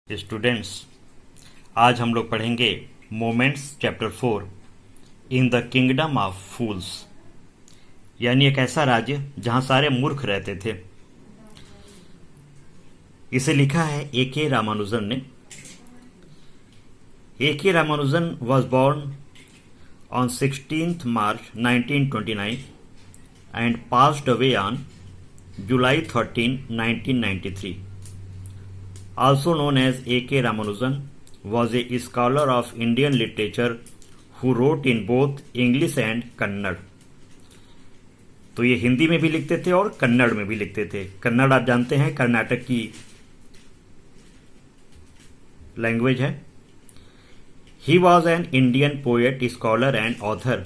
Students, आज हम लोग पढ़ेंगे moments chapter 4 in the kingdom of fools, यानी एक ऐसा राज्य जहां सारे मूर्ख रहते थे। इसे लिखा है A.K. रामानुजन ने। A.K. Ramanujan was born on 16th March 1929 and passed away on July 13, 1993. Also known as A.K. Ramanujan, was a scholar of Indian literature who wrote in both English and Kannada. तो ये हिंदी में भी लिखते थे और कन्नड़ में भी लिखते थे। कन्नड़ आप जानते हैं कर्नाटक की लैंग्वेज है। He was an Indian poet, scholar and author,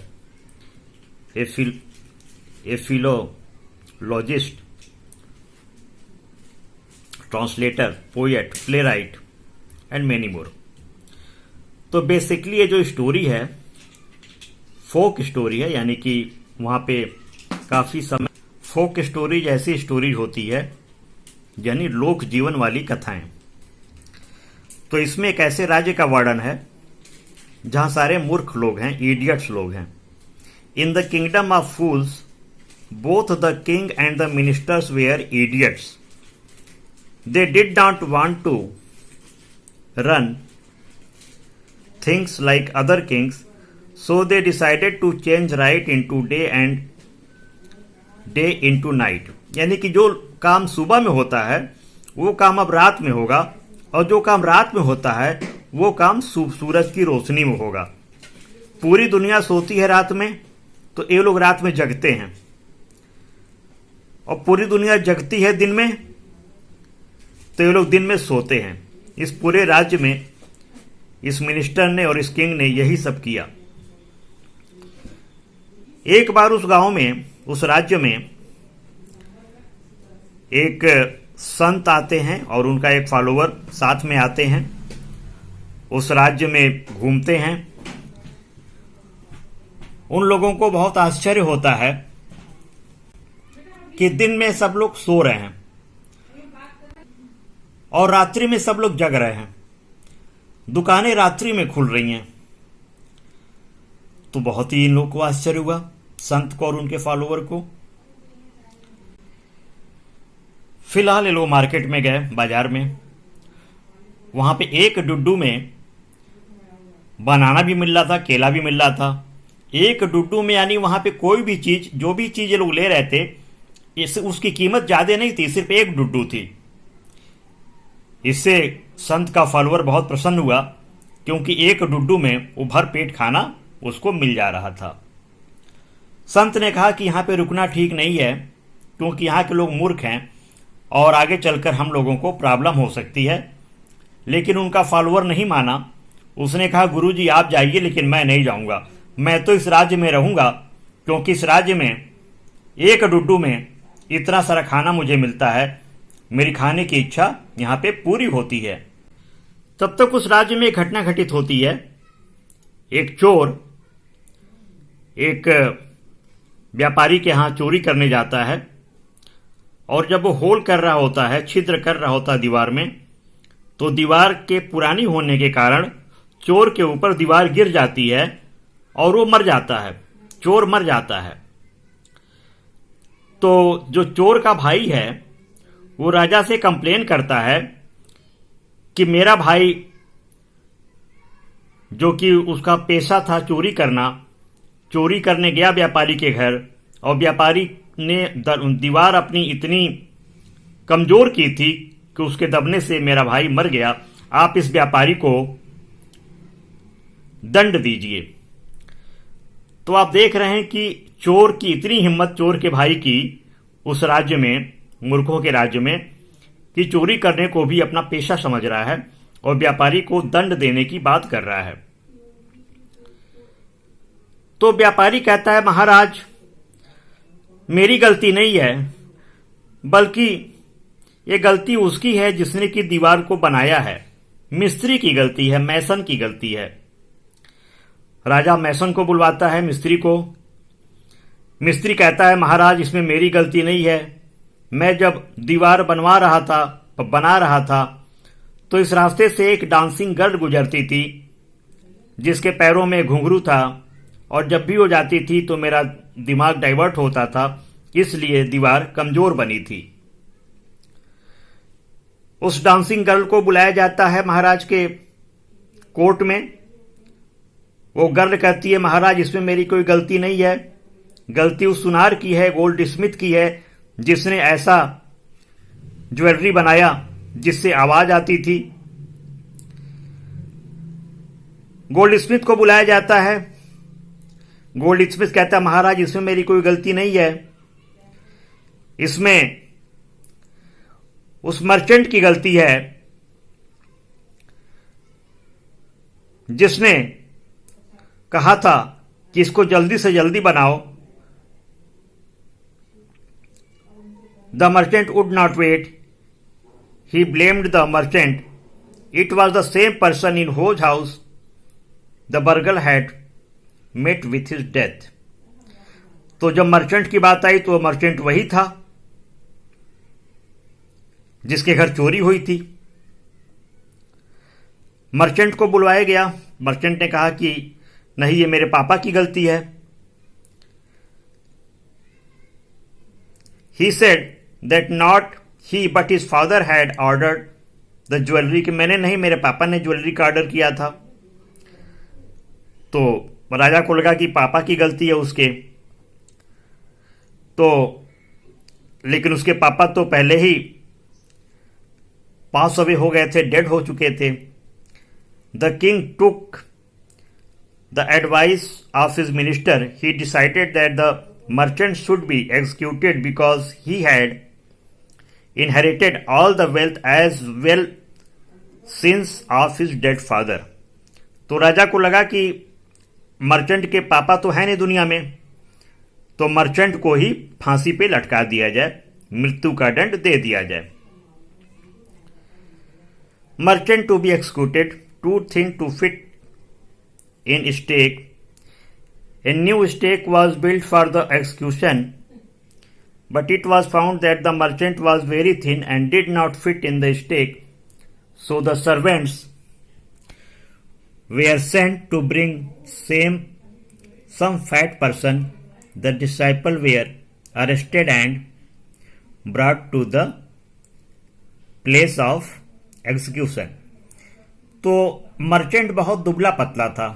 a philologist, translator, poet, play right and many more. तो बेसिकली ये जो स्टोरी है फोक स्टोरी है, यानी कि वहां पे काफी समय फोक स्टोरी जैसी स्टोरी होती है, यानी लोक जीवन वाली कथाएं। तो इसमें एक ऐसे राज्य का वर्णन है जहां सारे मूर्ख लोग हैं, इडियट्स लोग हैं। In the kingdom of fools both the king and the ministers were idiots. They did not want to run things like other kings, so they decided to change right into day and day into night. यानी कि जो काम सुबह में होता है वो काम अब रात में होगा, और जो काम रात में होता है वो काम सूरज की रोशनी में होगा। पूरी दुनिया सोती है रात में, तो ये लोग रात में जगते हैं, और पूरी दुनिया जगती है दिन में, तो ये लोग दिन में सोते हैं। इस पूरे राज्य में इस मिनिस्टर ने और इस किंग ने यही सब किया। एक बार उस गांव में, उस राज्य में एक संत आते हैं और उनका एक फॉलोवर साथ में आते हैं। उस राज्य में घूमते हैं। उन लोगों को बहुत आश्चर्य होता है कि दिन में सब लोग सो रहे हैं और रात्रि में सब लोग जग रहे हैं। दुकानें रात्रि में खुल रही हैं। तो बहुत ही इन लोगों को आश्चर्य हुआ, संत को और उनके फॉलोवर को। फिलहाल ये लोग मार्केट में गए, बाजार में। वहां पे एक डुड्डू में बनाना भी मिल रहा था, केला भी मिल रहा था। एक डुड्डू में, यानी वहां पे कोई भी चीज, जो भी चीज ये लोग ले रहे थे, उसकी कीमत ज्यादा नहीं थी, सिर्फ एक डुड्डू थी। इससे संत का फॉलोअर बहुत प्रसन्न हुआ, क्योंकि एक डुड्डू में वो भर पेट खाना उसको मिल जा रहा था। संत ने कहा कि यहाँ पे रुकना ठीक नहीं है, क्योंकि यहाँ के लोग मूर्ख हैं और आगे चलकर हम लोगों को प्रॉब्लम हो सकती है। लेकिन उनका फॉलोअर नहीं माना। उसने कहा, गुरुजी आप जाइए, लेकिन मैं नहीं जाऊंगा। मैं तो इस राज्य में रहूंगा, क्योंकि इस राज्य में एक डुड्डू में इतना सारा खाना मुझे मिलता है। मेरी खाने की इच्छा यहां पे पूरी होती है। तब तक उस राज्य में एक घटना घटित होती है। एक चोर एक व्यापारी के यहां चोरी करने जाता है, और जब वो होल कर रहा होता है, छिद्र कर रहा होता है दीवार में, तो दीवार के पुरानी होने के कारण चोर के ऊपर दीवार गिर जाती है और वो मर जाता है। चोर मर जाता है। तो जो चोर का भाई है वो राजा से कंप्लेन करता है कि मेरा भाई, जो कि उसका पेशा था चोरी करना, चोरी करने गया व्यापारी के घर, और व्यापारी ने दीवार अपनी इतनी कमजोर की थी कि उसके दबने से मेरा भाई मर गया। आप इस व्यापारी को दंड दीजिए। तो आप देख रहे हैं कि चोर की इतनी हिम्मत, चोर के भाई की, उस राज्य में, मूर्खों के राज्य में, कि चोरी करने को भी अपना पेशा समझ रहा है और व्यापारी को दंड देने की बात कर रहा है। तो व्यापारी कहता है, महाराज मेरी गलती नहीं है, बल्कि ये गलती उसकी है जिसने कि दीवार को बनाया है। मिस्त्री की गलती है, मैसन की गलती है। राजा मैसन को बुलवाता है, मिस्त्री को। मिस्त्री कहता है, महाराज इसमें मेरी गलती नहीं है। मैं जब दीवार बना रहा था तो इस रास्ते से एक डांसिंग गर्ल गुजरती थी जिसके पैरों में घुंघरू था, और जब भी वो जाती थी तो मेरा दिमाग डाइवर्ट होता था, इसलिए दीवार कमजोर बनी थी। उस डांसिंग गर्ल को बुलाया जाता है महाराज के कोर्ट में। वो गर्ल कहती है, महाराज इसमें मेरी कोई गलती नहीं है, गलती उस सुनार की है, गोल्ड स्मिथ की है, जिसने ऐसा ज्वेलरी बनाया जिससे आवाज आती थी। गोल्ड स्मिथ को बुलाया जाता है। गोल्ड स्मिथ कहता है, महाराज इसमें मेरी कोई गलती नहीं है, इसमें उस मर्चेंट की गलती है जिसने कहा था कि इसको जल्दी से जल्दी बनाओ। The merchant would not wait, he blamed the merchant, it was the same person in whose house the burglar had met with his death. तो जब मर्चेंट की बात आई तो मर्चेंट वही था जिसके घर चोरी हुई थी। मर्चेंट को बुलवाया गया। मर्चेंट ने कहा कि नहीं, ये मेरे पापा की गलती है। He said that not he but his father had ordered the jewellery, कि मैंने नहीं, मेरे पापा ने ज्वेलरी का ऑर्डर किया था। तो राजा को लगा कि पापा की गलती है उसके, तो लेकिन उसके पापा तो पहले ही पास अवे हो गए थे, डेड हो चुके थे। The king took the advice of his minister, he decided that the merchant should be executed because he had inherited all the wealth as well since of his dead father. तो राजा को लगा कि merchant के पापा तो है नहीं दुनिया में, तो मर्चेंट को ही फांसी पे लटका दिया जाए, मृत्यु का दंड दे दिया जाए। Merchant to be executed, two things to fit in stake. A new stake was built for the execution, but it was found that the merchant was very thin and did not fit in the stake. So the servants were sent to bring some fat person. The disciples were arrested and brought to the place of execution. तो merchant बहुत दुबला पतला था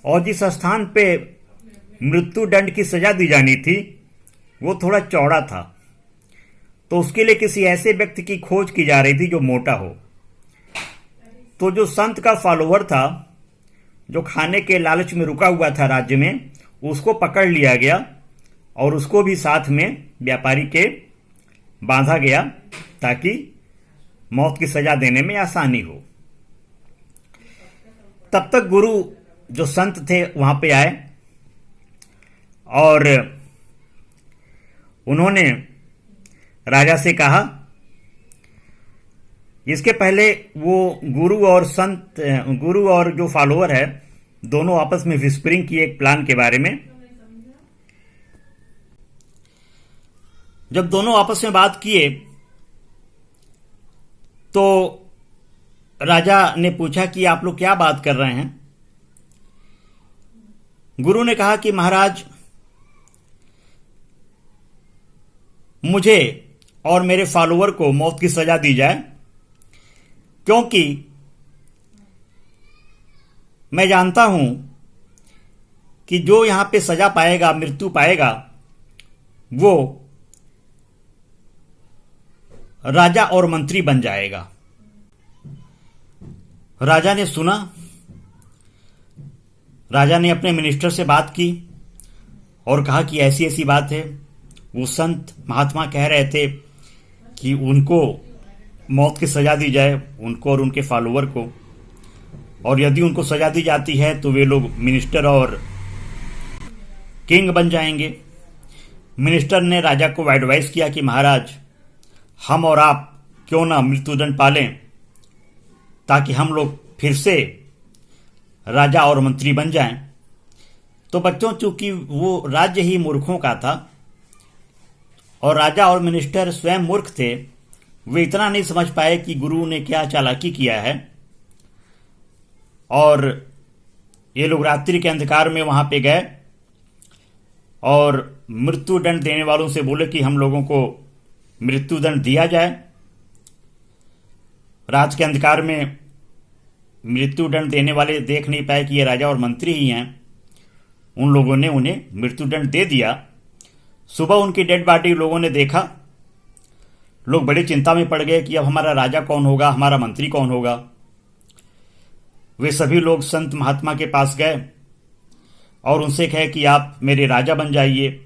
और जिस स्थान पे मृत्यु दंड की सजा दी जानी थी वो थोड़ा चौड़ा था, तो उसके लिए किसी ऐसे व्यक्ति की खोज की जा रही थी जो मोटा हो। तो जो संत का फॉलोअर था, जो खाने के लालच में रुका हुआ था राज्य में, उसको पकड़ लिया गया और उसको भी साथ में व्यापारी के बांधा गया ताकि मौत की सजा देने में आसानी हो। तब तक गुरु जो संत थे वहां पे आए और उन्होंने राजा से कहा, इसके पहले वो गुरु और जो फॉलोअर है दोनों आपस में विस्परिंग किए एक प्लान के बारे में। जब दोनों आपस में बात किए तो राजा ने पूछा कि आप लोग क्या बात कर रहे हैं। गुरु ने कहा कि महाराज, मुझे और मेरे फॉलोअर को मौत की सजा दी जाए, क्योंकि मैं जानता हूं कि जो यहां पे सजा पाएगा, मृत्यु पाएगा, वो राजा और मंत्री बन जाएगा। राजा ने सुना, राजा ने अपने मिनिस्टर से बात की और कहा कि ऐसी ऐसी बात है। वो संत महात्मा कह रहे थे कि उनको मौत की सजा दी जाए, उनको और उनके फॉलोअर को, और यदि उनको सजा दी जाती है तो वे लोग मिनिस्टर और किंग बन जाएंगे। मिनिस्टर ने राजा को एडवाइस किया कि महाराज, हम और आप क्यों ना मृत्युदंड पालें ताकि हम लोग फिर से राजा और मंत्री बन जाएं। तो बच्चों, चूंकि वो राज्य ही मूर्खों का था और राजा और मिनिस्टर स्वयं मूर्ख थे, वे इतना नहीं समझ पाए कि गुरु ने क्या चालाकी किया है, और ये लोग रात्रि के अंधकार में वहां पे गए और मृत्यु दंड देने वालों से बोले कि हम लोगों को मृत्यु दंड दिया जाए। रात के अंधकार में मृत्यु दंड देने वाले देख नहीं पाए कि ये राजा और मंत्री ही हैं। उन लोगों ने उन्हें मृत्यु दंड दे दिया। सुबह उनकी डेड बॉडी लोगों ने देखा। लोग बड़ी चिंता में पड़ गए कि अब हमारा राजा कौन होगा, हमारा मंत्री कौन होगा। वे सभी लोग संत महात्मा के पास गए और उनसे कहे कि आप मेरे राजा बन जाइए,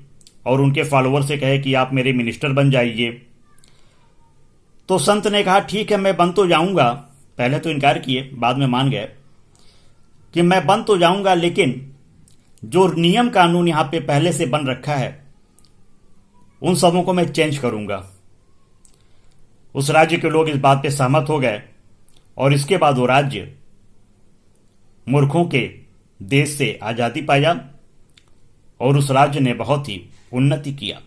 और उनके फॉलोअर से कहे कि आप मेरे मिनिस्टर बन जाइए। तो संत ने कहा ठीक है, मैं बन तो जाऊंगा। पहले तो इनकार किए, बाद में मान गए कि मैं बन तो जाऊंगा, लेकिन जो नियम कानून यहां पे पहले से बन रखा है उन सबों को मैं चेंज करूंगा। उस राज्य के लोग इस बात पे सहमत हो गए और इसके बाद वो राज्य मूर्खों के देश से आजादी पाया और उस राज्य ने बहुत ही उन्नति किया।